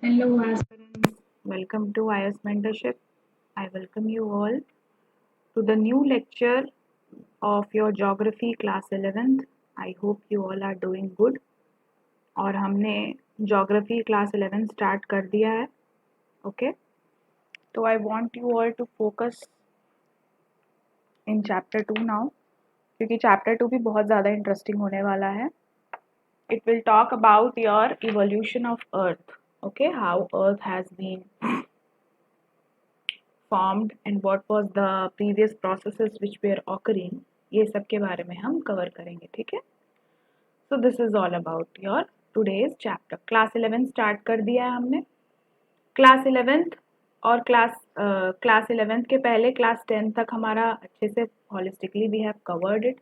Hello, aspirants. Welcome to IOS Mentorship. I welcome you all to the new lecture of your Geography class 11th. I hope you all are doing good. और हमने Geography class 11 start कर दिया है. Okay. So I want you all to focus in chapter 2 now. क्योंकि chapter 2 भी बहुत ज़्यादा interesting होने वाला है. It will talk about your evolution of Earth. Okay, how Earth has been formed and what was the previous processes which were occurring, ये सब के बारे में हम कवर करेंगे. ठीक है. So this is all about your today's chapter. Class 11 start कर दिया है हमने. Class 11th और class 11th के पहले class 10 तक हमारा अच्छे से holistically we have covered it.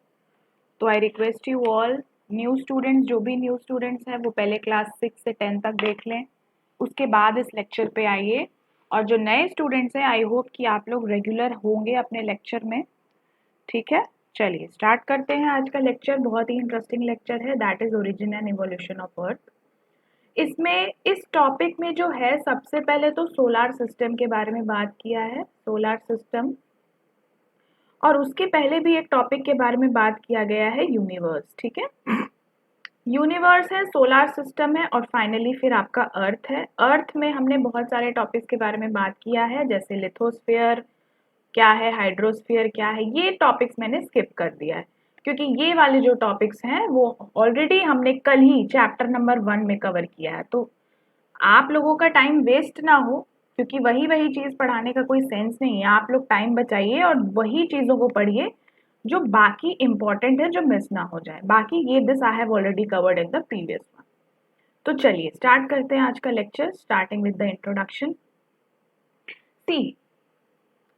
तो I request you all new students, जो भी new students हैं वो पहले class 6 से 10 तक देख लें. उसके बाद इस lecture पे आइए. और जो नए स्टूडेंट्स हैं आई होप कि आप लोग रेगुलर होंगे अपने लेक्चर में. ठीक है, चलिए स्टार्ट करते हैं आज का लेक्चर. बहुत ही इंटरेस्टिंग लेक्चर है, that is origin and evolution of earth. इसमें इस टॉपिक में जो है सबसे पहले तो सोलार सिस्टम के बारे में बात किया है, सोलार सिस्टम. और उसके पहले भी एक टॉपिक के बारे में बात किया गया है, यूनिवर्स. ठीक है, यूनिवर्स है, सोलार सिस्टम है और फाइनली फिर आपका अर्थ है. अर्थ में हमने बहुत सारे टॉपिक्स के बारे में बात किया है, जैसे लिथोस्फीयर क्या है, हाइड्रोस्फीयर क्या है. ये टॉपिक्स मैंने स्किप कर दिया है क्योंकि ये वाले जो टॉपिक्स हैं वो ऑलरेडी हमने कल ही चैप्टर नंबर 1 में कवर किया है. तो आप लोगों का टाइम वेस्ट ना हो, क्योंकि वही वही चीज़ पढ़ाने का कोई सेंस नहीं है. आप लोग टाइम बचाइए और वही चीज़ों को पढ़िए जो बाकी इंपॉर्टेंट है, जो मिस ना हो जाए. बाकी ये this I have already covered in the previous one. तो चलिए स्टार्ट करते हैं आज का lecture, starting with the introduction. See,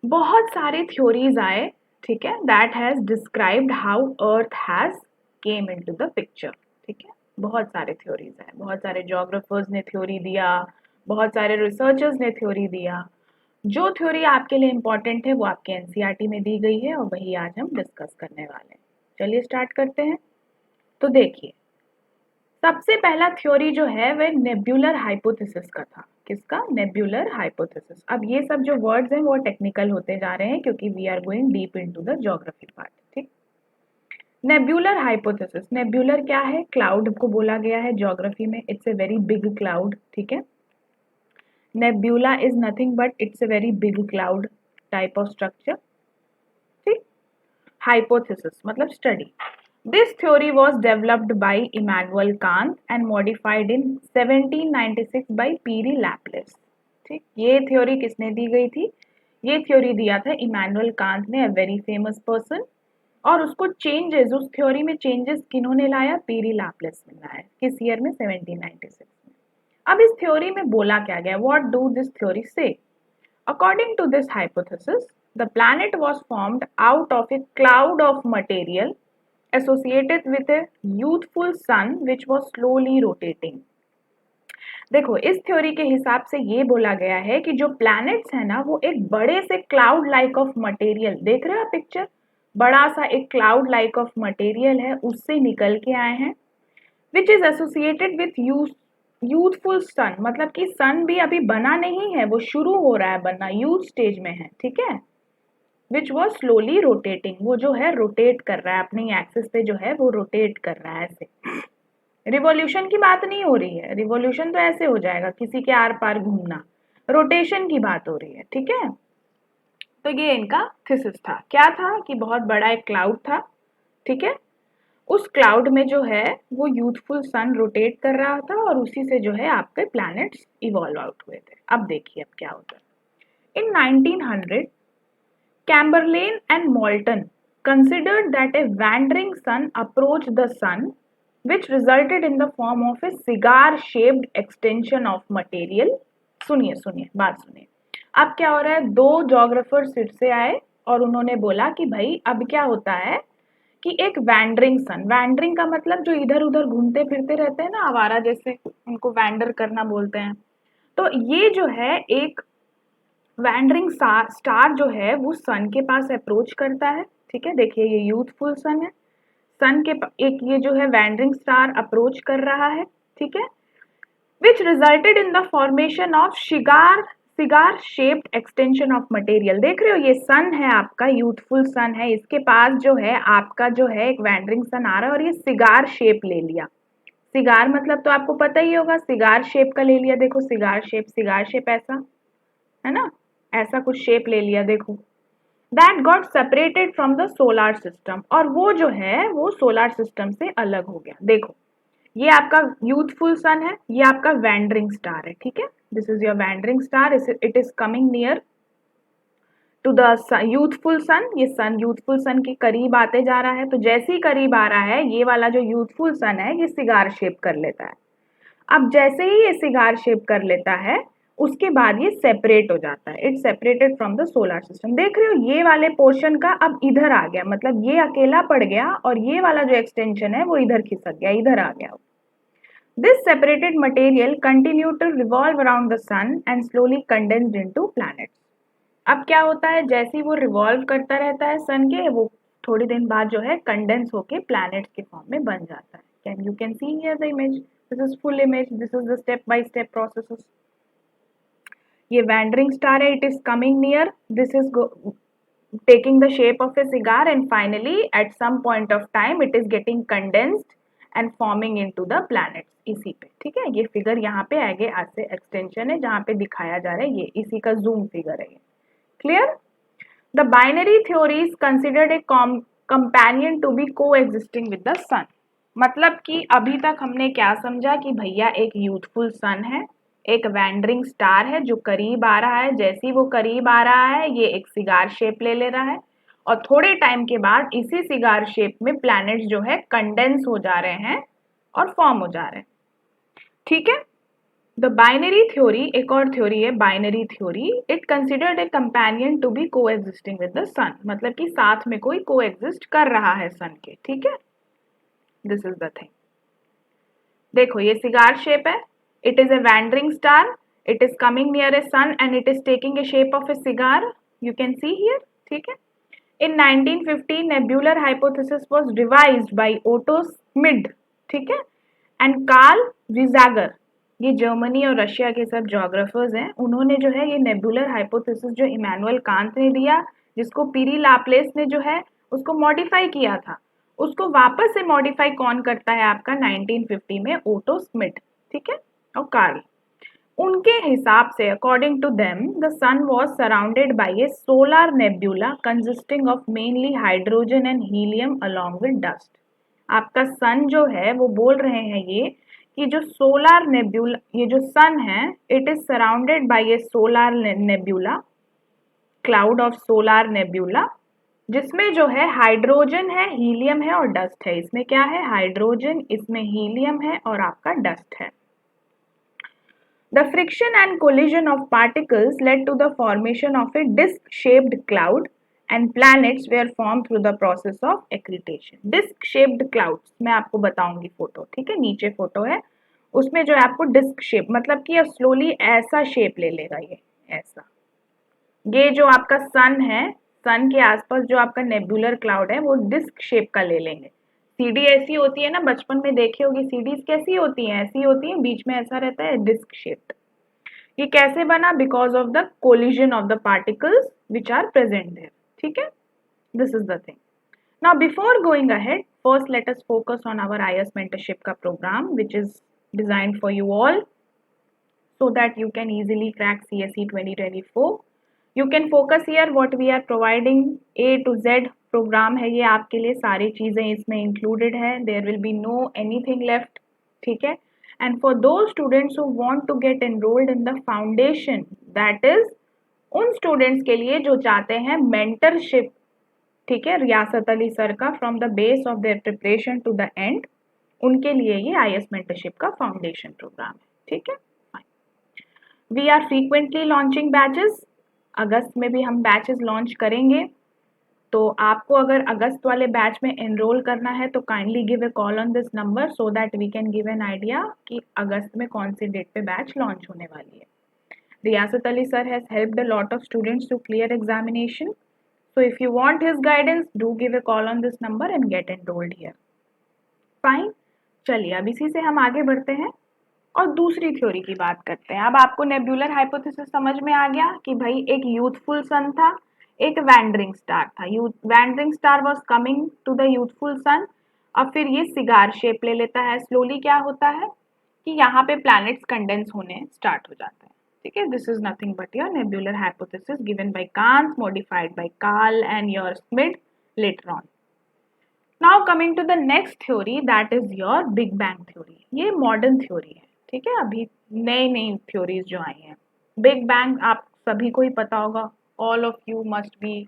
बहुत सारे थ्योरीज आए, ठीक है, that has described how earth has came into the picture. ठीक है, बहुत सारे थ्योरीज आए, बहुत सारे जोग्राफर्स ने थ्योरी दिया, बहुत सारे रिसर्चर्स ने थ्योरी दिया. जो थ्योरी आपके लिए इंपॉर्टेंट है वो आपके एनसीईआरटी में दी गई है और वही आज हम डिस्कस करने वाले हैं. चलिए स्टार्ट करते हैं. तो देखिए, सबसे पहला थ्योरी जो है वह नेब्यूलर हाइपोथेसिस का था. किसका? Nebular hypothesis. अब ये सब जो वर्ड्स हैं वो टेक्निकल होते जा रहे हैं क्योंकि we are going deep into the geography part. ठीक. नेब्यूलर हाइपोथेसिस, नेब्यूलर क्या है? क्लाउड को बोला गया है ज्योग्राफी में. It's a very big cloud. ठीक है, nebula is nothing but it's a very big cloud type of structure. ठीक. हाइपोथेसिस मतलब study. This theory was developed by Immanuel Kant and modified in 1796 by Piri Laplace. ठीक, ये theory किसने दी गई थी? ये थ्योरी दिया था इमैनुअल कांत ने, अ वेरी फेमस पर्सन. और उसको चेंजेस, उस थ्योरी में चेंजेस किन्होंने लाया? पीरी लैप्लेस ने लाया. किस ईयर में? 1796 में. अब इस थ्योरी में बोला क्या गया? व्हाट डू दिस थ्योरी से? According to this hypothesis, the planet was formed out of a cloud of material associated with a youthful sun which was slowly rotating. देखो, इस थ्योरी के हिसाब से ये बोला गया है कि जो प्लैनेट्स है ना वो एक बड़े से क्लाउड लाइक ऑफ मटेरियल, देख रहे हो पिक्चर, बड़ा सा एक क्लाउड लाइक ऑफ मटेरियल है, उससे निकल के आए हैं. Which is associated with youthful sun, मतलब कि सन भी अभी बना नहीं है, वो शुरू हो रहा है बनना, यूथ स्टेज में है. ठीक है, विच वॉज स्लोली रोटेटिंग, वो जो है रोटेट कर रहा है अपनी एक्सिस पे, जो है वो रोटेट कर रहा है ऐसे. रिवॉल्यूशन की बात नहीं हो रही है, रिवॉल्यूशन तो ऐसे हो जाएगा किसी के आर पार घूमना, रोटेशन की बात हो रही है. ठीक है, तो ये इनका थीसिस था. क्या था? कि बहुत बड़ा एक क्लाउड था. ठीक है, उस क्लाउड में जो है वो यूथफुल सन रोटेट कर रहा था और उसी से जो है आपके प्लैनेट्स इवॉल्व आउट हुए थे. अब देखिए अब क्या होता है. इन 1900 Chamberlain and Moulton considered that a wandering sun approached the sun, which resulted in the form of a cigar-shaped extension of material. सुनिए सुनिए बात सुनिए. अब क्या हो रहा है? दो जोग्राफर्स फिर से आए और उन्होंने बोला कि भाई अब क्या होता है कि एक वैंडरिंग सन, वैंडरिंग का मतलब जो इधर उधर घूमते फिरते रहते हैं ना, आवारा जैसे, उनको वैंडर करना बोलते हैं. तो ये जो है एक वैंडरिंग स्टार जो है वो सन के पास अप्रोच करता है. ठीक है, देखिए ये यूथफुल सन है, सन के एक ये जो है वैंडरिंग स्टार अप्रोच कर रहा है. ठीक है, which resulted in the formation of cigar shaped extension of material। देख रहे हो ये सन है आपका, यूथफुल सन है, इसके पास जो है आपका जो है एक वैंडरिंग सन आ रहा है और ये सिगार शेप ले लिया। सिगार मतलब तो आपको पता ही होगा, सिगार शेप का ले लिया। देखो सिगार शेप ऐसा है ना, ऐसा कुछ शेप ले लिया। देखो that got separated from the solar system, और वो जो है वो सोलर सिस्टम से अलग हो गया। देखो ये आपका यूथफुल सन है, ये आपका वैंडरिंग स्टार है, ठीक है। This is your wandering star, it is coming near to the youthful sun. ये सन यूथफुल सन के करीब आते जा रहा है, तो जैसे ही करीब आ रहा है ये वाला जो यूथफुल सन है ये सिगार शेप कर लेता है। अब जैसे ही ये सिगार शेप कर लेता है उसके बाद ये सेपरेट हो जाता है, it separated from the solar system. देख रहे हो ये वाले पोर्शन का अब इधर आ गया, मतलब ये अकेला पड़ गया और ये वाला जो एक्सटेंशन है वो इधर खिसक गया, इधर आ गया। This separated material continued to revolve around the sun and slowly condensed into planets. अब क्या होता है, जैसे ही वो रिवॉल्व करता रहता है सन के, वो थोड़ी दिन बाद जो है कंडेंस होके प्लैनेट्स के फॉर्म में बन जाता है। You can see here the image, this is full image, this is the step by step processes. ये वैंडरिंग स्टार है, it is coming near, this is taking the shape of a cigar and finally at some point of time it is getting condensed and forming into the planets। इसी पे ठीक है, ये figure यहाँ पे आगे ऐसे एक्सटेंशन है जहाँ पे दिखाया जा रहा है, ये इसी का जूम फिगर है। Clear? The binary theory is considered a companion to be coexisting with the sun. मतलब कि अभी तक हमने क्या समझा कि भैया एक यूथफुल सन है, एक वैंडरिंग स्टार है जो करीब आ रहा है, जैसे ही वो करीब आ रहा है ये एक सिगार शेप ले रहा है और थोड़े टाइम के बाद इसी सिगार शेप में प्लैनेट्स जो है कंडेंस हो जा रहे हैं और फॉर्म हो जा रहे हैं। ठीक है, द बाइनरी थ्योरी एक और थ्योरी है, binary theory, it considered a companion to be coexisting with the sun. मतलब कि साथ में कोई को एग्जिस्ट कर रहा है सन के। ठीक है, दिस इज द थिंग। देखो ये सिगार शेप है, it is a wandering star, it is coming near a sun and it is taking a shape of a cigar, you can see here। ठीक है, in 1950 nebular hypothesis was devised by Otto Schmid, ठीक है, and Carl Wiesager। ये Germany और Russia के सब geographers हैं, उन्होंने जो है ये नेबुलर हाइपोथेसिस जो इमैनुअल कांत ने दिया, जिसको पीरी लाप्लेस ने जो है उसको मॉडिफाई किया था, उसको वापस से मॉडिफाई कौन करता है आपका 1950 में, ओटो स्मिथ। ठीक है, और कार्ल। उनके हिसाब से according to them the sun was surrounded by a solar nebula consisting of mainly hydrogen and helium along with dust. आपका सन जो है वो बोल रहे हैं ये कि जो सोलर नेब्यूला, ये जो सन है it is surrounded by a solar nebula, cloud of solar nebula, जिसमें जो है हाइड्रोजन है, हीलियम है और डस्ट है। इसमें क्या है, हाइड्रोजन, इसमें हीलियम है और आपका डस्ट है। The friction and collision of particles led to the formation of a disc-shaped cloud and planets were formed through the process of accretion। Disc-shaped clouds मैं आपको बताऊंगी फोटो, ठीक है, नीचे फोटो है, उसमें जो है आपको डिस्क शेप, मतलब कि स्लोली ऐसा शेप ले लेगा ये ऐसा। ये जो आपका सन है, सन के आसपास जो आपका नेबुलर क्लाउड है वो डिस्क शेप का ले लेंगे। सीडी ऐसी होती है ना, बचपन में देखी होगी सीडीज कैसी होती हैं, ऐसी होती है, बीच में ऐसा रहता है डिस्क शेप्ड। ये कैसे बना, because of the collision of the particles which are present there. ठीक है, this is the thing. Now before going ahead, first let us focus on our IAS mentorship का program which is designed for you all so that you can easily crack CSE 2024। You can focus here what we are providing, A to Z programme है ये आपके लिए, सारी चीज़ें इसमें included है, there will be no anything left। ठीक है, and for those students who want to get enrolled in the foundation, that is उन स्टूडेंट्स के लिए जो चाहते हैं मेंटरशिप, ठीक है, रियासत अली सर का from the base of their preparation to the end, उनके लिए ये आईएएस मेंटरशिप का फाउंडेशन प्रोग्राम है। ठीक है, we are frequently launching batches, अगस्त में भी हम बैचेस लॉन्च करेंगे, तो आपको अगर अगस्त वाले बैच में एनरोल करना है तो kindly give a call on this number so that we can give an idea कि अगस्त में कौन सी डेट पे बैच लॉन्च होने वाली है। Riyasat Ali sir has helped a lot of students to clear examination, so if you want his guidance do give a call on this number and get enrolled here। Fine, चलिए अब इसी से हम आगे बढ़ते हैं और दूसरी थ्योरी की बात करते हैं। अब आपको नेब्यूलर हाइपोथेसिस समझ में आ गया कि भाई एक यूथफुल सन था, एक वैंडरिंग स्टार था। Wandering star was coming to the youthful sun, और फिर ये सिगार शेप ले लेता है। स्लोली क्या होता है कि यहाँ पे प्लैनेट्स कंडेंस होने स्टार्ट हो जाते हैं। ठीक है, this is nothing but your nebular hypothesis given by Kant's, modified by Karl and your Schmidt later on. Now coming to the next theory, that is your big bang theory. ये modern theory है, ठीक है, अभी नई नई theories जो आई हैं। Big bang आप सभी को ही पता होगा, all of you must be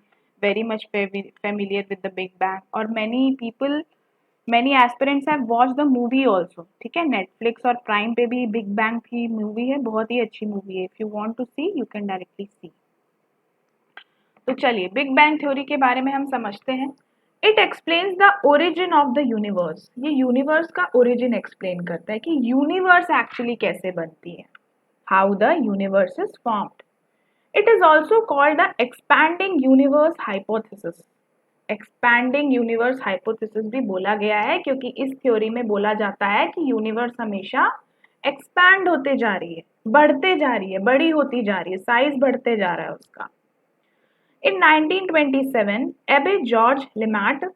very much familiar with the big bang, और many people, many aspirants have watch the movie also. ठीक है, नेटफ्लिक्स और प्राइम पे भी बिग बैंग की मूवी है, बहुत ही अच्छी मूवी है। If you want to see you can directly see. तो चलिए बिग बैंग थ्योरी के बारे में हम समझते हैं। It explains the origin of the universe. ये यूनिवर्स का ओरिजिन एक्सप्लेन करता है कि यूनिवर्स एक्चुअली कैसे बनती है, how the universe is formed. It is also called the expanding universe hypothesis. Expanding universe hypothesis भी बोला गया है क्योंकि इस थ्योरी में बोला जाता है कि यूनिवर्स हमेशा एक्सपैंड होते जा रही है, बढ़ते जा रही है, बड़ी होती जा रही है, साइज बढ़ते जा रहा है उसका। In 1927, Abbe George Lemaître,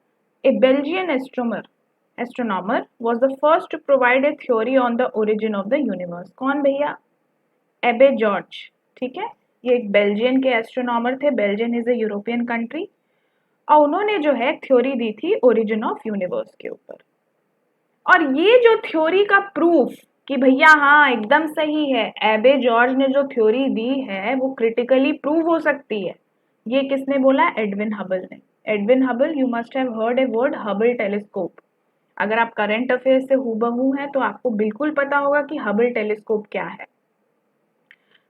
a Belgian astronomer, was the first to provide a theory on the origin of the universe. कौन भैया? एबे जॉर्ज। ठीक है, ये एक बेल्जियन के एस्ट्रोनॉमर थे। Belgian is a European country, और उन्होंने जो है थ्योरी दी थी ओरिजिन ऑफ यूनिवर्स के ऊपर। और ये जो थ्योरी का प्रूफ कि भैया हाँ एकदम सही है, एबे जॉर्ज ने जो थ्योरी दी है वो क्रिटिकली प्रूव हो सकती है, ये किसने बोला? एडविन हबल ने। Edwin Hubble, you must have heard a word, Hubble telescope. अगर आप करंट अफेयर से हूबहू हैं तो आपको बिल्कुल पता होगा कि हबल टेलीस्कोप क्या है।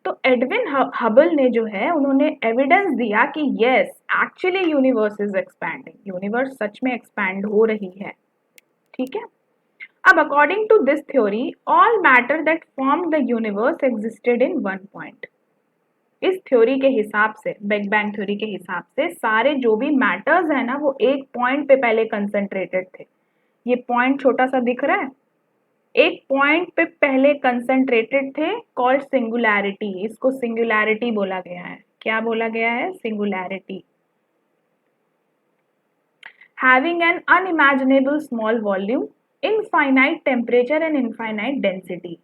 तो एडविन हबल ने जो है उन्होंने एविडेंस दिया कि yes actually universe is expanding, universe सच में एक्सपैंड हो रही है। ठीक है, अब according to this theory all matter that form the universe existed in one point. इस थ्योरी के हिसाब से, बिग बैंग थ्योरी के हिसाब से, सारे जो भी मैटर्स है ना वो एक पॉइंट पे पहले कंसंट्रेटेड थे। ये पॉइंट छोटा सा दिख रहा है, एक पॉइंट पे पहले कंसंट्रेटेड थे, कॉल्ड सिंगुलैरिटी। इसको सिंगुलैरिटी बोला गया है। क्या बोला गया है? Singularity. Having an unimaginable small volume, infinite temperature and infinite density.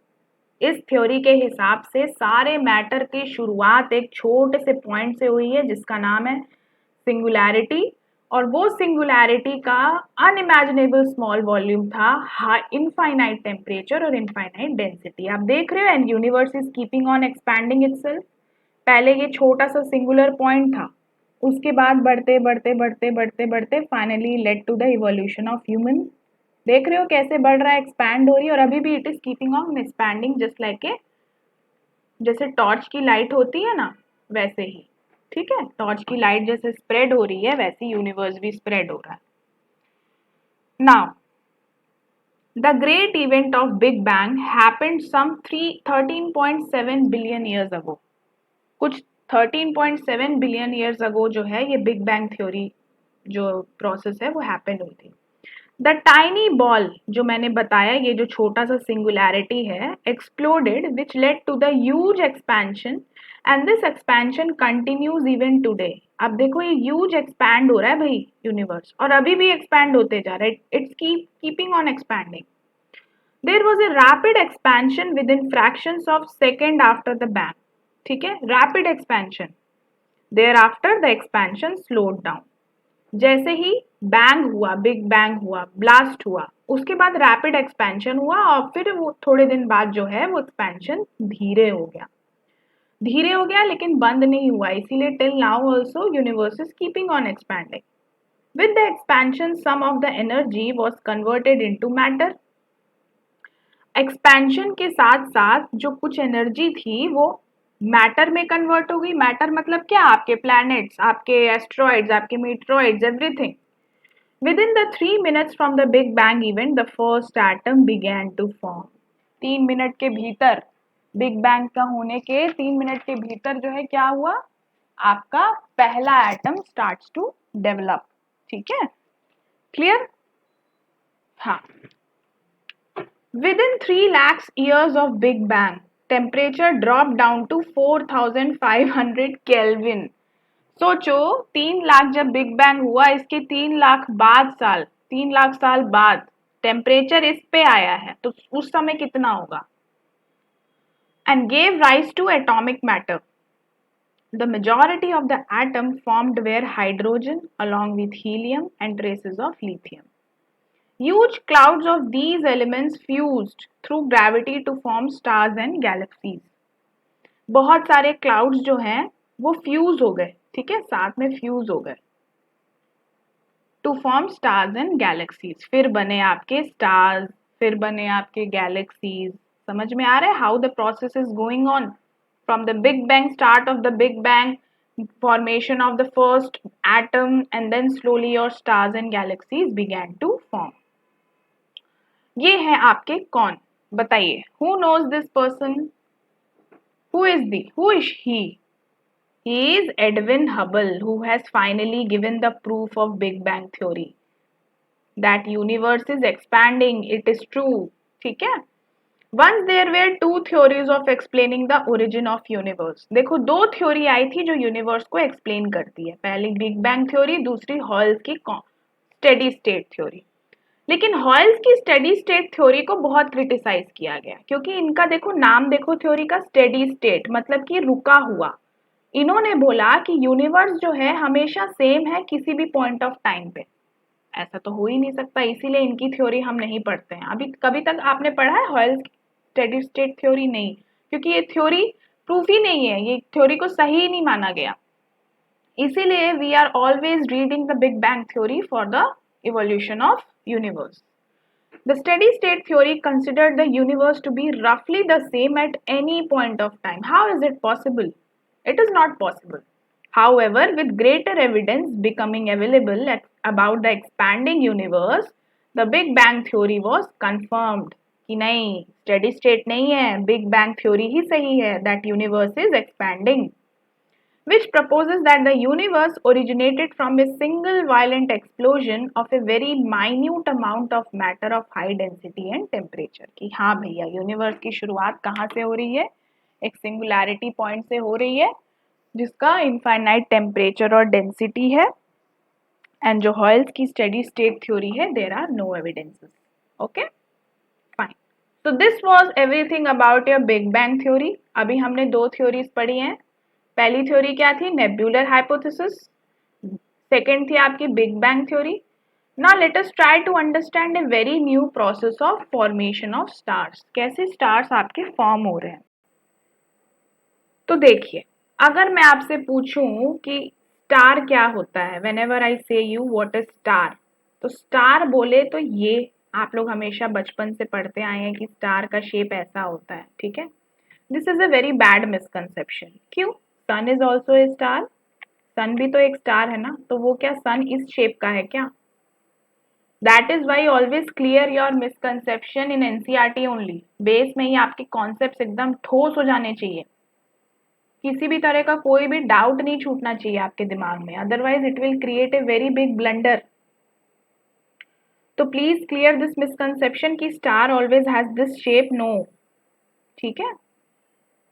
इस थ्योरी के हिसाब से सारे मैटर की शुरुआत एक छोटे से पॉइंट से हुई है जिसका नाम है सिंगुलैरिटी, और वो सिंगुलैरिटी का अनइमेजिनेबल स्मॉल वॉल्यूम था, इनफाइनाइट टेम्परेचर और इनफाइनाइट डेंसिटी। आप देख रहे हो, and universe is keeping on expanding itself. पहले ये छोटा सा सिंगुलर पॉइंट था, उसके बाद बढ़ते बढ़ते बढ़ते बढ़ते बढ़ते finally led to the evolution of human. देख रहे हो कैसे बढ़ रहा है, एक्सपैंड हो रही है, और अभी भी it is keeping on expanding just like a, जैसे टॉर्च की लाइट होती है ना वैसे ही। ठीक है, टॉर्च की लाइट जैसे स्प्रेड हो रही है वैसे यूनिवर्स भी स्प्रेड हो रहा है। Now the great event of big bang happened some 13.7 billion years ago. कुछ 13.7 बिलियन ईयर्स अगो जो है ये बिग बैंग थ्योरी जो प्रोसेस है वो हैपन हुई थी। द टाइनी बॉल जो मैंने बताया, ये जो छोटा सा सिंगुलैरिटी है, exploded which led to the huge expansion, and this expansion continues even today. अब देखो ये ह्यूज एक्सपैंड हो रहा है भाई यूनिवर्स, और अभी भी एक्सपैंड होते जा रहा है, it's keeping on expanding. There was a rapid expansion within fractions of second after the bang. ठीक है, rapid expansion. Thereafter the expansion slowed down. जैसे ही बैंग हुआ, बिग बैंग हुआ, ब्लास्ट हुआ, उसके बाद रैपिड एक्सपेंशन हुआ, और फिर वो थोड़े दिन बाद जो है वो एक्सपेंशन धीरे हो गया, धीरे हो गया लेकिन बंद नहीं हुआ। इसीलिए till now also universe is keeping on expanding. With the expansion some of the energy was converted into matter. Expansion के साथ साथ जो कुछ एनर्जी थी वो मैटर में कन्वर्ट हो गई। मैटर मतलब क्या? आपके प्लैनेट्स, आपके एस्ट्रॉइड्स, आपके मीटरॉइड्स, everything. Within the 3 minutes from the Big Bang event, the first atom began to form. 3 minute के भीतर, बिग बैंग का होने के 3 मिनट के भीतर जो है क्या हुआ? आपका पहला एटम स्टार्ट्स टू डेवलप। ठीक है, क्लियर? हाँ, Within 3 lakhs years of Big Bang, temperature dropped down to 4500 Kelvin. सोचो 3 लाख जब बिग बैंग हुआ, इसके 3 लाख साल बाद टेम्परेचर इस पे आया है, तो उस समय कितना होगा? And gave rise to atomic matter. The majority of the atom formed were hydrogen along with helium and traces of lithium. Huge clouds of these elements fused through gravity to form stars and galaxies. बहुत सारे clouds जो हैं वो fuse हो गए, ठीक है, साथ में फ्यूज हो गए to form stars and galaxies. फिर बने आपके स्टार्स, फिर बने आपके गैलेक्सीज. समझ में आ रहा है how the process is going on from the big bang, start of the big bang, formation of the first atom, and then slowly your stars and galaxies began to form. ये है आपके कौन? बताइए, who knows this person? Who is he? He is Edwin Hubble, who has finally given the proof of Big Bang theory. That universe is expanding, it is true. ठीक है? Once there were two theories of explaining the origin of universe. देखो, दो theory आई थी जो universe को explain करती है. पहली बिग बैंग थ्योरी, दूसरी हॉल्स की स्टेडी स्टेट थ्योरी. लेकिन हॉल्स की स्टेडी स्टेट थ्योरी को बहुत क्रिटिसाइज किया गया, क्योंकि इनका देखो नाम देखो थ्योरी का, स्टेडी स्टेट मतलब कि रुका हुआ. इन्होंने बोला कि यूनिवर्स जो है हमेशा सेम है किसी भी पॉइंट ऑफ टाइम पे. ऐसा तो हो ही नहीं सकता, इसीलिए इनकी थ्योरी हम नहीं पढ़ते हैं. अभी कभी तक आपने पढ़ा है हॉल्स स्टेडी स्टेट थ्योरी? नहीं, क्योंकि ये थ्योरी प्रूफ ही नहीं है, ये थ्योरी को सही नहीं माना गया. इसीलिए we are always reading the big bang theory for the evolution of universe. The steady state theory considered the universe to be roughly the same at any point of time. How is it possible? It is not possible. However, with greater evidence becoming available about the expanding universe, the Big Bang theory was confirmed. कि नहीं, steady state नहीं है, Big Bang theory ही सही है, that universe is expanding, which proposes that the universe originated from a single violent explosion of a very minute amount of matter of high density and temperature. कि हाँ भैया, universe की शुरुआत कहाँ से हो रही है? एक सिंगुलैरिटी पॉइंट से हो रही है जिसका इनफाइनाइट टेम्परेचर और डेंसिटी है. एंड जो हॉयल्स की स्टेडी स्टेट थ्योरी है, there are no evidences. Okay, fine. So this was everything about your big bang theory. अभी हमने दो थ्योरीज पढ़ी हैं. पहली थ्योरी क्या थी? Nebular hypothesis. सेकेंड थी आपकी big bang theory. Now let us try to understand a very new process of formation of stars. कैसे स्टार्स आपके फॉर्म हो रहे हैं. तो देखिए, अगर मैं आपसे पूछूं कि स्टार क्या होता है, व्हेनेवर आई से यू व्हाट इज स्टार, तो स्टार बोले तो ये आप लोग हमेशा बचपन से पढ़ते आए हैं कि स्टार का शेप ऐसा होता है. ठीक है, this is a very bad misconception. क्यों? सन इज ऑल्सो ए स्टार. सन भी तो एक स्टार है ना, तो वो क्या सन इस शेप का है क्या? That is why always clear your misconception in NCERT only. Base में ही आपके कॉन्सेप्ट एकदम ठोस हो जाने चाहिए. किसी भी तरह का कोई भी डाउट नहीं छूटना चाहिए आपके दिमाग में, otherwise it will create a very big blunder. तो प्लीज क्लियर दिस मिसकंसेप्शन कि star always has this shape. No. ठीक है,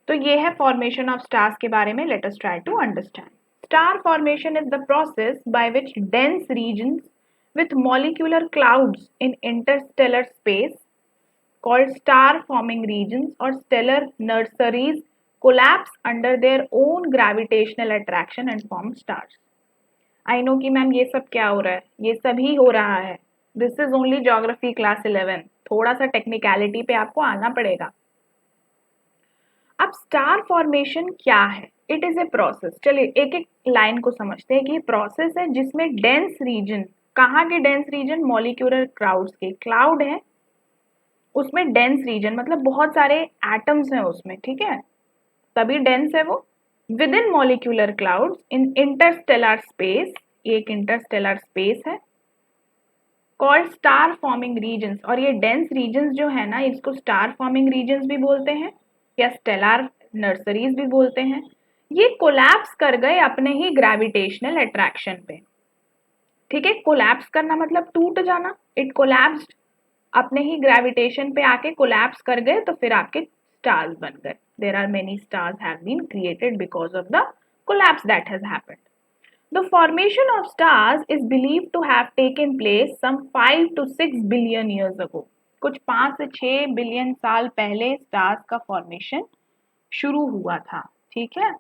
तो ये है फॉर्मेशन ऑफ स्टार्स के बारे में. Let us try to understand. Star formation is the process by which dense regions with molecular clouds in interstellar space called star forming regions or stellar nurseries collapse under their own gravitational attraction and form stars. I know कि ma'am ये सब क्या हो रहा है, ये सभी हो रहा है. This is only geography class 11. थोड़ा सा टेक्निकलिटी पे आपको आना पड़ेगा. अब स्टार फॉर्मेशन क्या है? It is a process. चलिए एक एक लाइन को समझते हैं कि ये प्रोसेस है जिसमें डेंस रीजन, कहाँ के डेंस रीजन? मॉलिक्यूलर क्लाउड्स के. क्लाउड है, उसमें डेंस रीजन मतलब बहुत सारे एटम्स हैं उसमें. ठीक है, तभी डेंस है वो. With in molecular clouds in Interstellar space, एक इंटरस्टेलर स्पेस है, कॉल्ड स्टार फॉर्मिंग रीजन्स. और ये डेंस रीजन्स जो है ना, इसको स्टार फॉर्मिंग रीजन्स भी बोलते हैं या स्टेलर नर्सरीज भी बोलते हैं. ये कोलैप्स कर गए अपने ही ग्रेविटेशनल अट्रैक्शन पे. ठीक है, कोलैप्स करना मतलब टूट जाना. इट कोलैप्स्ड अपने ही ग्रेविटेशन पे आके कोलैप्स कर गए तो फिर आपके स्टार्स बन गए. There are many stars have been created because of the collapse that has happened. The formation of stars is believed to have taken place some 5 to 6 billion years ago. कुछ 5 से 6 billion साल पहले stars का formation शुरू हुआ था. ठीक है,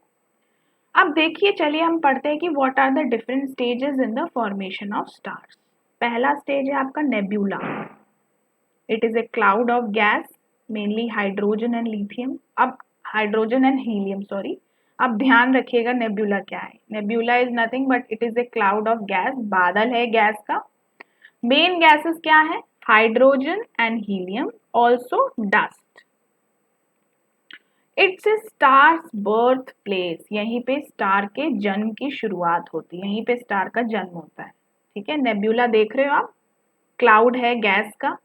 अब देखिए, चलिए हम पढ़ते हैं कि what are the different stages in the formation of stars. पहला स्टेज है आपका nebula. It is a cloud of gas, mainly hydrogen and lithium. अब हाइड्रोजन एंड हीलियम, सॉरी. अब ध्यान रखिएगा नेब्यूला क्या है. Nebula is nothing but it is a cloud of gas, बादल है गैस का. मेन गैसेस क्या है? Hydrogen and helium, also dust. It's a star's birth place, यहीं पे स्टार के जन्म की शुरुआत होती है, यहीं पे स्टार का जन्म होता है. ठीक है, नेब्यूला देख रहे हो आप, क्लाउड है गैस का,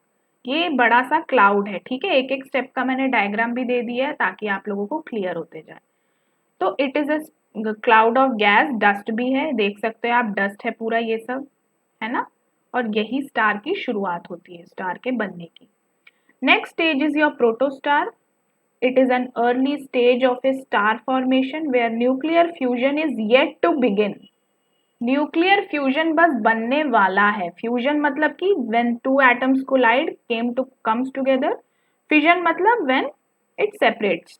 ये बड़ा सा क्लाउड है. ठीक है, एक एक स्टेप का मैंने डायग्राम भी दे दिया है ताकि आप लोगों को क्लियर होते जाए. तो it is a cloud of gas, dust भी है, देख सकते हो आप, डस्ट है पूरा, ये सब है ना. और यही स्टार की शुरुआत होती है, स्टार के बनने की. Next stage is your protostar. It is an early stage of a star formation where nuclear fusion is yet to begin. Nuclear fusion बस बनने वाला है. फ्यूजन मतलब कि when two atoms collide comes together. Fission मतलब when it separates.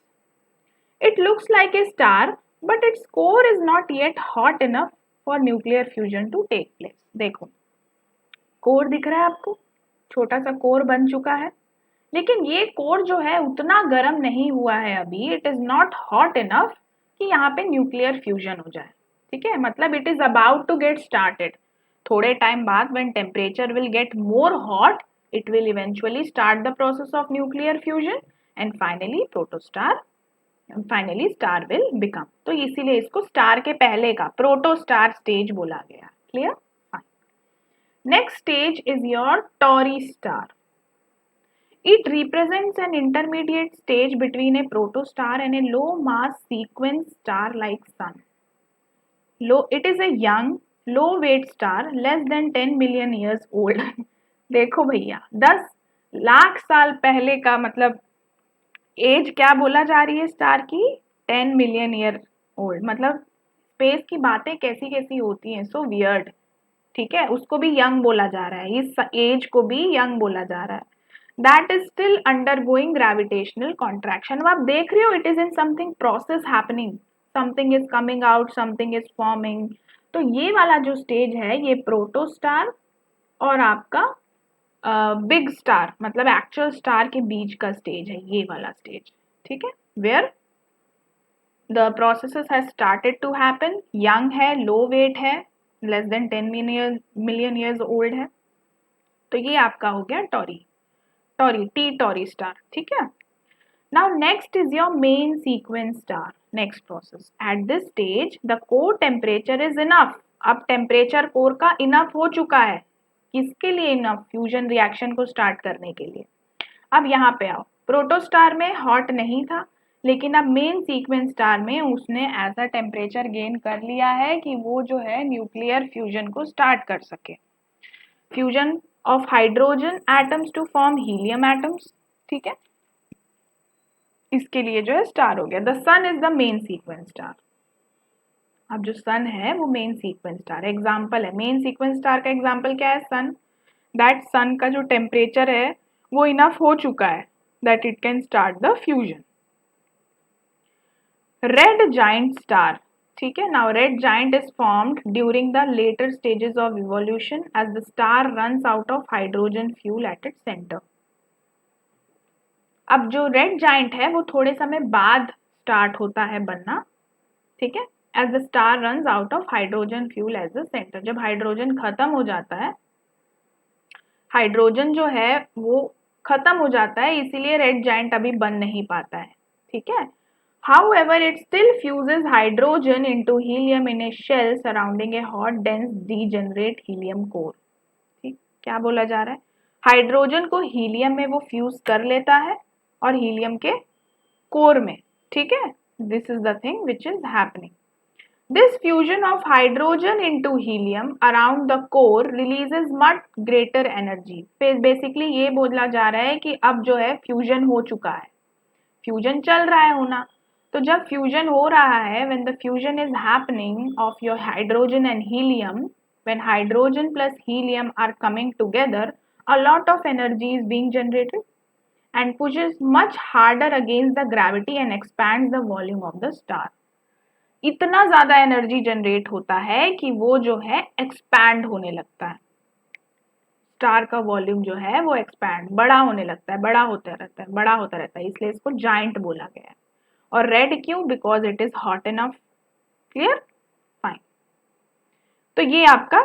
It looks like a star, but its core is not yet hot enough for nuclear fusion to take place. देखो, core दिख रहा है आपको, छोटा सा कोर बन चुका है, लेकिन ये कोर जो है उतना गर्म नहीं हुआ है अभी. It is not hot enough कि यहाँ पे न्यूक्लियर फ्यूजन हो जाए. ठीक है, मतलब it is about to get started. थोड़े टाइम बाद when temperature will get more hot, it will eventually start the process of nuclear fusion and finally star will become. तो इसीलिए इसको स्टार के पहले का प्रोटोस्टार स्टेज बोला गया. Clear? Fine. Next stage is your Tauri star. It represents an intermediate stage between a protostar and a low mass sequence star like sun. It is a young low weight star less than 10 million years old. देखो भैया, 10 लाख साल पहले का मतलब as क्या बोला जा रही है स्टार की? 10 मिलियन ईयर ओल्ड. मतलब स्पेस की बातें कैसी कैसी होती हैं, सो वियर्ड. ठीक है, उसको भी यंग बोला जा रहा है, इस एज को भी यंग बोला जा रहा है. That is still undergoing gravitational contraction. अब आप देख रहे हो, it is in something process happening, something is coming out, something is forming. तो ये वाला जो स्टेज है, ये प्रोटोस्टार और आपका बिग स्टार मतलब एक्चुअल स्टार के बीच का स्टेज है, ये वाला स्टेज. ठीक है, where the processes has started to happen. Young है, लो वेट है, less than 10 million years old है. तो ये आपका हो गया टॉरी स्टार. ठीक है. Now next is your main sequence star. Next process, at this stage the core temperature is enough. अब टेम्परेचर कोर का इनफ हो चुका है. किसके लिए इनफ? फ्यूजन रिएक्शन को स्टार्ट करने के लिए. अब यहाँ पे आओ, प्रोटोस्टार में हॉट नहीं था, लेकिन अब मेन सीक्वेंस स्टार में उसने ऐसा टेम्परेचर गेन कर लिया है कि वो जो है न्यूक्लियर फ्यूजन को स्टार्ट कर सके. Fusion of hydrogen atoms to form helium atoms. ठीक है, इसके लिए जो है स्टार हो गया. The sun is the main sequence star. अब जो सन है वो मेन सीक्वेंस स्टार एग्जाम्पल है. मेन सीक्वेंस स्टार का एग्जाम्पल क्या है? सन. दैट सन का जो टेम्परेचर है वो इनफ हो चुका है that it can start the fusion. Red giant star. ठीक है, now red giant is formed during the later stages of evolution as the star runs out of hydrogen fuel at its centre. अब जो red giant है वो थोड़े समय बाद start होता है बनना. ठीक है, as the star runs out of hydrogen fuel as the centre. जब हाइड्रोजन खत्म हो जाता है, हाइड्रोजन जो है वो खत्म हो जाता है, इसीलिए रेड जाइंट अभी बन नहीं पाता है. ठीक है, however it still fuses hydrogen into helium in a shell surrounding a hot dense degenerate helium core. ठीक, क्या बोला जा रहा है? हाइड्रोजन को हीलियम में वो फ्यूज कर लेता है और हीलियम के कोर में. ठीक है, this is the thing which is happening. This fusion of hydrogen into helium around the core releases much greater energy. फिर बेसिकली ये बोला जा रहा है कि अब जो है फ्यूजन हो चुका है, फ्यूजन चल रहा है होना, तो जब फ्यूजन हो रहा है, when the fusion is happening of your hydrogen and helium, when hydrogen plus helium are coming together, a lot of energy is being generated and pushes much harder against the gravity and expands the volume of the star. इतना ज्यादा energy generate होता है कि वो जो है expand होने लगता है, स्टार का वॉल्यूम जो है वो एक्सपैंड बड़ा होने लगता है, बड़ा होता रहता है, बड़ा होता रहता है, इसलिए इसको जाइंट बोला गया है। और रेड क्यों? Because it is hot enough. Clear? Fine. तो ये आपका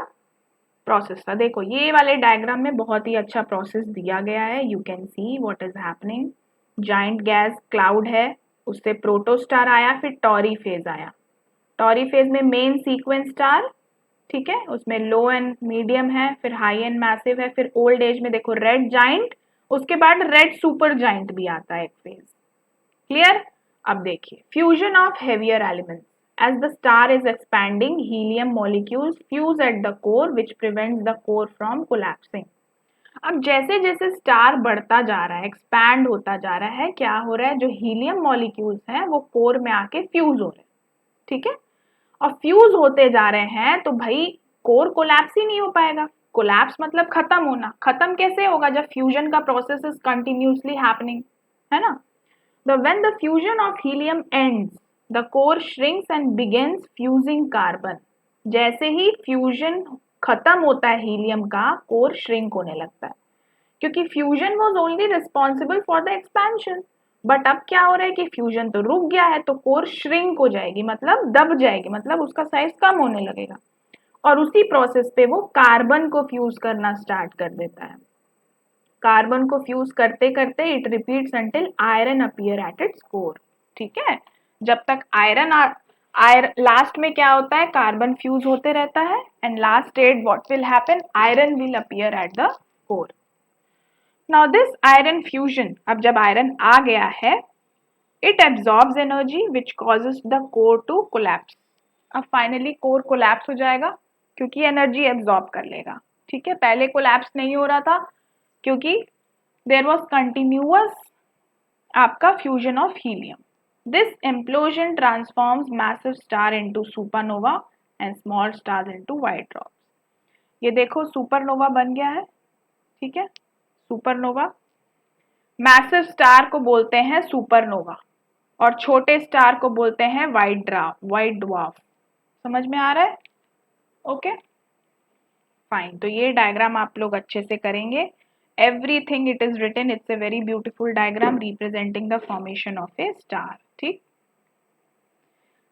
प्रोसेस था। देखो ये वाले डायग्राम में बहुत ही अच्छा प्रोसेस दिया गया है। You can see what is happening. Giant gas cloud है, उससे प्रोटोस्टार आया, फिर टॉरी फेज आया। टॉरी फेज में मेन सीक्वेंस स्टार, ठीक है, उसमें लो एंड मीडियम है, फिर हाई एंड मैसिव है, फिर ओल्ड एज में देखो रेड जाइंट, उसके बाद रेड सुपर जाइंट भी आता है एक फेज। क्लियर? अब देखिए fusion of heavier elements. As the star is expanding, helium molecules fuse at the core, which prevents the core from collapsing. अब जैसे जैसे स्टार बढ़ता जा रहा है, एक्सपैंड होता जा रहा है, क्या हो रहा है? जो हीलियम मॉलिक्यूल्स हैं वो कोर में आके फ्यूज हो रहे हैं, ठीक है, और फ्यूज होते जा रहे हैं तो भाई कोर कोलैप्स ही नहीं हो पाएगा। कोलैप्स मतलब खत्म होना। खत्म कैसे होगा? जब फ्यूजन का प्रोसेस इज कंटिन्यूसली हैपनिंग, है ना। When the fusion of helium ends, the core shrinks and begins fusing carbon. जैसे ही फ्यूजन खत्म होता है हीलियम का, कोर श्रिंक होने लगता है, क्योंकि fusion was only responsible for the expansion. But अब क्या हो रहा है कि फ्यूजन तो रुक गया है, तो कोर श्रिंक हो जाएगी, मतलब दब जाएगी, मतलब उसका साइज कम होने लगेगा, और उसी प्रोसेस पे वो कार्बन को फ्यूज करना स्टार्ट कर देता है। कार्बन को फ्यूज करते करते it repeats until iron appear at its core, ठीक है। जब तक आयरन लास्ट में क्या होता है? कार्बन फ्यूज होते रहता है, and last state what will happen? Iron will appear at the core. Now this iron fusion, अब जब आयरन आ गया है, it absorbs energy which causes the core to collapse. अब फाइनली कोर कोलैप्स हो जाएगा क्योंकि एनर्जी एब्जॉर्ब कर लेगा, ठीक है। पहले कोलैप्स नहीं हो रहा था क्योंकि देयर वाज कंटिन्यूअस आपका fusion of helium. This implosion transforms massive star into supernova and small stars into white drops. ये देखो सुपरनोवा बन गया है, ठीक है। सुपरनोवा, मैसिव स्टार को बोलते हैं सुपरनोवा, और छोटे स्टार को बोलते हैं व्हाइट ड्वार्फ। समझ में आ रहा है? Okay fine. तो ये डायग्राम आप लोग अच्छे से करेंगे। Everything it is written, it's a very beautiful diagram representing the formation of a star, ठीक।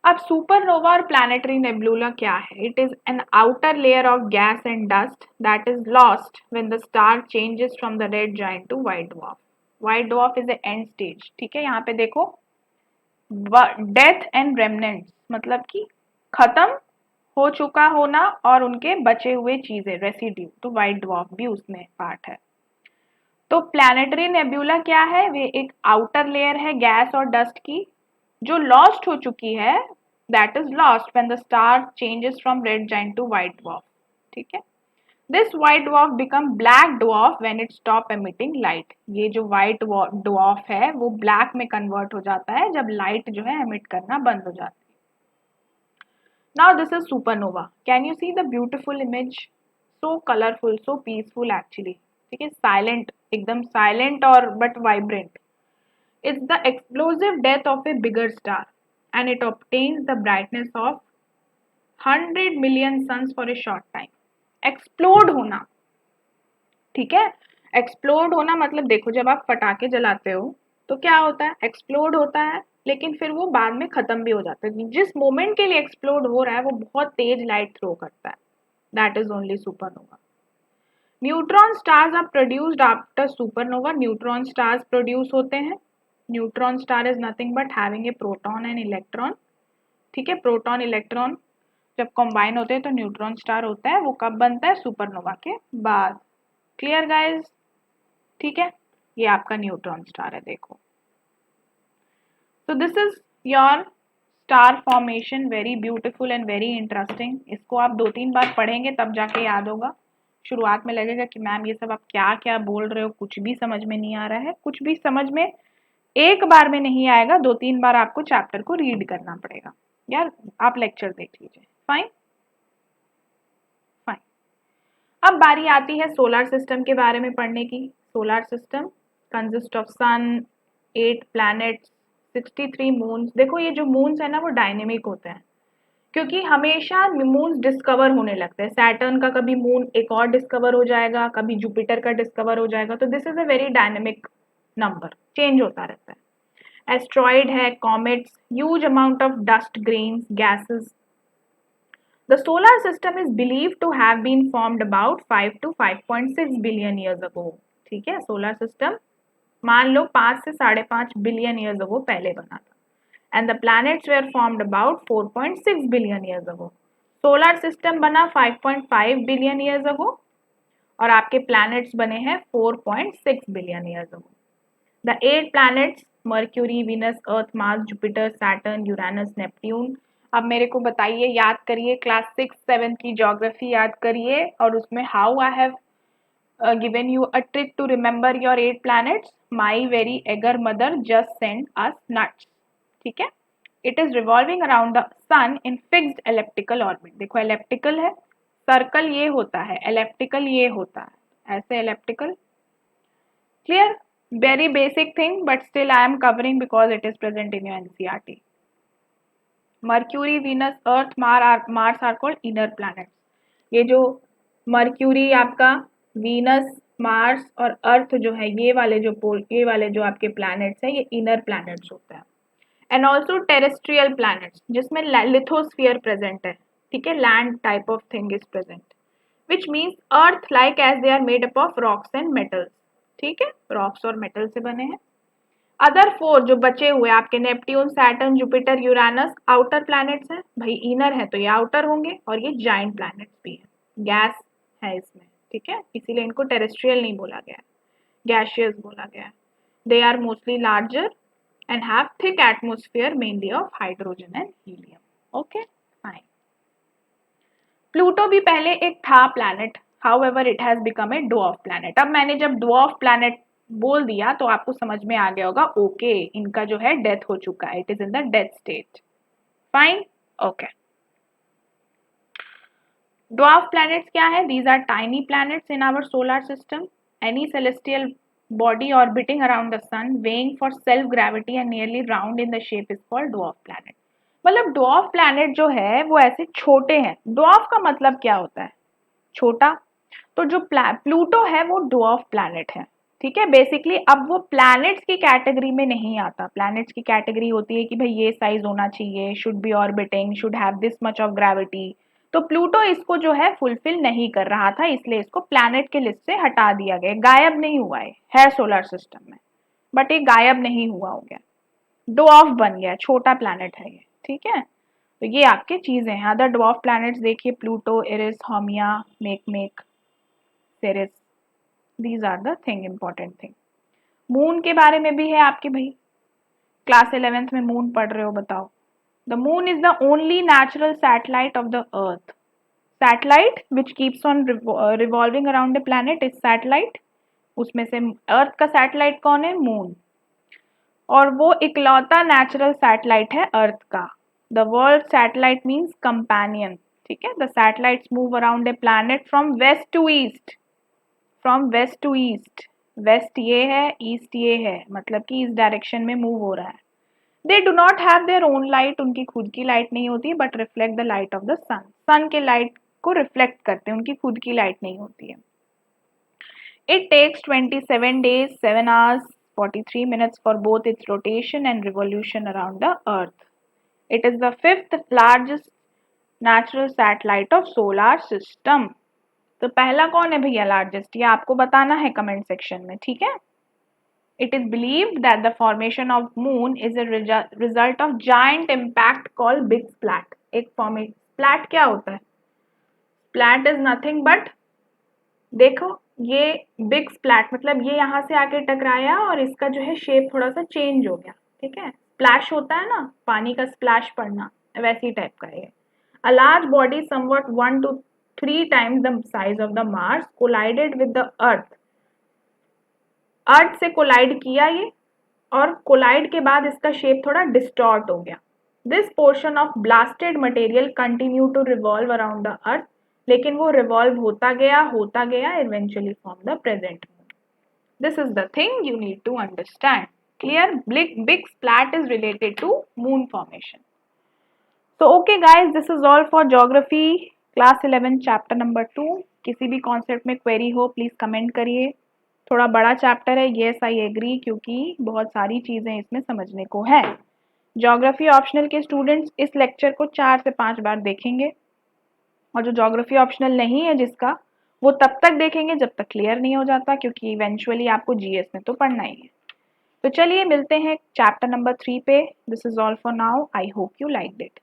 अब सुपरनोवा और प्लैनेटरी नेबुला क्या है? It is an outer layer of gas and dust that is lost when the star changes from the red giant to white dwarf. White dwarf is a end stage, ठीक है। यहाँ पे देखो death and remnants, मतलब कि खत्म हो चुका होना और उनके बचे हुए चीजें, रेसिड्यू, तो व्हाइट ड्वार्फ भी उसमें पार्ट है। तो प्लैनेटरी नेबुला क्या है? वे एक आउटर लेयर है गैस और डस्ट की, जो लॉस्ट हो चुकी है, that is lost when the star changes from red giant to white dwarf, ठीक है। This white dwarf become black dwarf when it stop emitting light. ये जो व्हाइट ड्वार्फ है वो ब्लैक में कन्वर्ट हो जाता है जब लाइट जो है एमिट करना बंद हो जाती है। Now this is supernova. Can you see the beautiful image? So colourful, so peaceful actually, ठीक है। साइलेंट, एकदम साइलेंट और but vibrant. It's the explosive death of a bigger star and it obtains the brightness of 100 million suns for a short time. Explode होना, ठीक है। Explode होना मतलब देखो जब आप पटाखे जलाते हो तो क्या होता है? एक्सप्लोड होता है, लेकिन फिर वो बाद में खत्म भी हो जाता है। जिस मोमेंट के लिए एक्सप्लोड हो रहा है वो बहुत तेज लाइट थ्रो करता है, that is only supernova. Neutron stars are produced after supernova. Neutron stars produce होते हैं। Neutron star is nothing but having a proton and electron, ठीक है। प्रोटॉन इलेक्ट्रॉन जब कंबाइन होते हैं तो न्यूट्रॉन स्टार होता है। वो कब बनता है? सुपरनोवा के बाद। Clear guys? ठीक है, ये आपका न्यूट्रॉन स्टार है, देखो। तो this is your star formation, very beautiful and very interesting. इसको आप 2-3 बार पढ़ेंगे तब जाके याद होगा। शुरुआत में लगेगा कि मैम ये सब आप क्या क्या बोल रहे हो, कुछ भी समझ में नहीं आ रहा है। कुछ भी समझ में एक बार में नहीं आएगा, 2-3 बार आपको चैप्टर को रीड करना पड़ेगा। यार आप लेक्चर देख लीजिए। Fine fine. अब बारी आती है सोलर सिस्टम के बारे में पढ़ने की। Solar system consist of sun, 8 planets, 63 moons. देखो ये जो मून्स है ना वो डायनेमिक होते हैं, क्योंकि हमेशा मून्स डिस्कवर होने लगते हैं। सैटर्न का कभी मून एक और डिस्कवर हो जाएगा, कभी जुपिटर का डिस्कवर हो जाएगा। तो this is a very dynamic number, change होता रहता है। एस्ट्रॉइड है, comets, huge amount of dust grains, gases. The solar system is believed to have been formed about 5 to 5.6 billion years ago. ठीक है, सोलर सिस्टम मान लो 5 से 5.5 billion years अगो पहले बना था। And the planets were formed about 4.6 billion years ago. Solar system बना 5.5 billion years अगो और आपके प्लैनेट्स बने हैं 4.6 billion years ago. The 8 planets mercury, Venus, earth, Mars, Jupiter, Saturn, Uranus, Neptune. अब मेरे को बताइए, याद करिए, क्लास 6-7 की ज्योग्राफी याद करिए और उसमें how I have given you a trick to remember your 8 planets. My very eager mother just sent us nuts. ठीक है, it is revolving around the sun in fixed elliptical orbit. देखो elliptical है, circle ये होता है, elliptical ये होता है, ऐसे elliptical. Clear? Very basic thing, but still I am covering because it is present in your NCERT. Mercury, Venus, Earth, Mars are called inner planets. ये जो मर्क्यूरी आपका, वीनस, मार्स और अर्थ जो है, ये वाले जो आपके प्लैनेट्स हैं, ये इनर प्लैनेट्स होते हैं। एंड ऑल्सो टेरेस्ट्रियल प्लैनेट्स जिसमें लिथोस्फीयर प्रेजेंट है। ठीक है, land type of thing is present, which means Earth like as they are made up of rocks and metals. ठीक है, रॉक्स और मेटल से बने हैं। अदर 4 जो बचे हुए आपके Neptune, Saturn, Jupiter, Uranus outer planets हैं। भाई इनर है तो ये आउटर होंगे, और ये जाइंट प्लैनेट्स भी हैं, गैस है इसमें। ठीक है, इसीलिए इनको टेरेस्ट्रियल नहीं बोला गया, गैशियस बोला गया। They are mostly larger and have thick atmosphere mainly of hydrogen and helium. Okay fine. Pluto भी पहले एक था planet, however it has become a dwarf planet. अब मैंने जब ड्वार्फ प्लैनेट बोल दिया तो आपको समझ में आ गया होगा, ओके इनका जो है डेथ हो चुका है, it is in the death state. Fine, okay. Dwarf planets क्या है? These are tiny planets in our solar system. Any celestial body orbiting around the sun, weighing for self gravity and nearly round in the shape is called dwarf planet. मतलब dwarf planet जो है वो ऐसे छोटे हैं। dwarf का मतलब क्या होता है? छोटा। तो जो प्लूटो है वो dwarf planet है। ठीक है, बेसिकली अब वो प्लैनेट्स की कैटेगरी में नहीं आता। प्लैनेट्स की कैटेगरी होती है कि भाई ये साइज होना चाहिए, should be orbiting, should have this much of gravity. तो प्लूटो इसको जो है फुलफिल नहीं कर रहा था, इसलिए इसको प्लैनेट के लिस्ट से हटा दिया गया। गायब नहीं हुआ है सोलर सिस्टम में, बट ये गायब नहीं हुआ हो गया, ड्वार्फ बन गया, छोटा प्लैनेट है ये। ठीक है, तो ये आपके चीजें हैं। अदर ड्वार्फ प्लैनेट्स देखिए, Pluto, Eris, Haumea, Make, Ceres, these are the thing, important thing. Moon के बारे में भी है आपके, भाई क्लास 11th में मून पढ़ रहे हो, बताओ। The moon is the only natural satellite of the earth. Satellite which keeps on revolving around the planet is satellite. उसमें से अर्थ का सैटेलाइट कौन है? मून। और वो इकलौता नेचुरल सैटेलाइट है अर्थ का। The world satellite means companion. ठीक है, the satellites move around a planet from west to east, from west to east. West ये है, ईस्ट ये है, मतलब कि इस डायरेक्शन में मूव हो रहा है। They do not have their own light, उनकी खुद की लाइट नहीं होती, but reflect the light of the sun. Sun के लाइट को रिफ्लेक्ट करते हैं, उनकी खुद की लाइट नहीं होती है। It takes 27 days, 7 hours, 43 minutes for both its rotation and revolution around the earth. It is the 5th largest natural satellite of solar system. तो पहला कौन है भैया लार्जेस्ट, ये आपको बताना है कमेंट सेक्शन में। ठीक है, it is believed that the formation of moon is a result of giant impact called big splat. एक splat क्या होता है? splat is nothing but, देखो ये big splat मतलब ये यहाँ से आके टकराया और इसका जो है शेप थोड़ा सा चेंज हो गया। ठीक है, स्प्लैश होता है ना, पानी का स्प्लैश पड़ना, वैसी टाइप का है। A large body somewhat 1 to 3 times the size of the Mars collided with the Earth। अर्थ से कोलाइड किया ये, और कोलाइड के बाद इसका शेप थोड़ा डिस्टॉर्ट हो गया। This portion of blasted material continue to revolve around the earth, लेकिन वो रिवॉल्व होता गया eventually form the present moon. This is the thing you need to understand. Clear? Big splat is related to moon formation. So okay guys, this is all for geography class 11 chapter number 2. किसी भी concept में query हो please comment करिए। थोड़ा बड़ा chapter है, yes I agree, क्योंकि बहुत सारी चीजें इसमें समझने को है। ज्योग्राफी ऑप्शनल के स्टूडेंट्स इस लेक्चर को 4 से 5 बार देखेंगे, और जो ज्योग्राफी ऑप्शनल नहीं है जिसका, वो तब तक देखेंगे जब तक क्लियर नहीं हो जाता, क्योंकि इवेंचुअली आपको जीएस में तो पढ़ना ही है। तो चलिए मिलते हैं चैप्टर नंबर 3 पे। This is all for now, I hope you liked it.